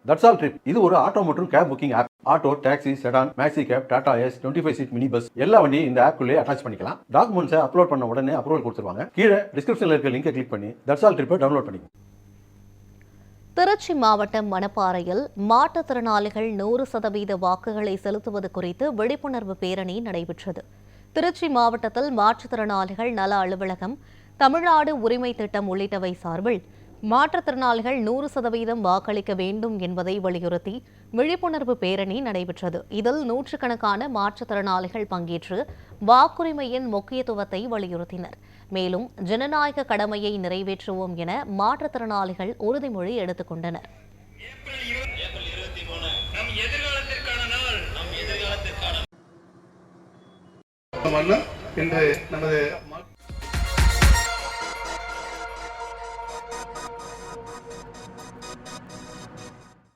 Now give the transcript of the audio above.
That's all trip இது ஒரு auto மற்றும் cab booking app. Auto, taxi, sedan, maxi cab, Tata ace, 25 seat mini bus எல்லா வண்டியும் இந்த ஆப்குள்ளே அட்டாச் பண்ணிக்கலாம். டாக்குமெண்ட்ஸை அப்லோட் பண்ண உடனே அப்ரூவல் கொடுத்துருவாங்க. கீழே டிஸ்கிரிப்ஷன்ல இருக்க லிங்கை கிளிக் பண்ணி தட்ஸ் ஆல் ட்ரிப்பை டவுன்லோட் பண்ணிக்கோங்க. திருச்சி மாவட்டம் மணப்பாறையில் மாற்றுத்திறனாளிகள் 100% வாக்குகளை செலுத்துவது குறித்து விழிப்புணர்வு பேரணி நடைபெற்றது. திருச்சி மாவட்டத்தில் மாற்றுத்திறனாளிகள் நல அலுவலகம், தமிழ்நாடு உரிமை திட்டம் உள்ளிட்டவை சார்பில் மாற்றுத்திறனாளிகள் 100% வாக்களிக்க வேண்டும் என்பதை வலியுறுத்தி விழிப்புணர்வு பேரணி நடைபெற்றது. இதில் நூற்றுக்கணக்கான மாற்றுத்திறனாளிகள் பங்கேற்று வாக்குரிமையின் முக்கியத்துவத்தை வலியுறுத்தினர். மேலும் ஜனநாயக கடமையை நிறைவேற்றுவோம் என மாற்றுத்திறனாளிகள் உறுதிமொழி எடுத்துக் கொண்டனர். இன்று நமது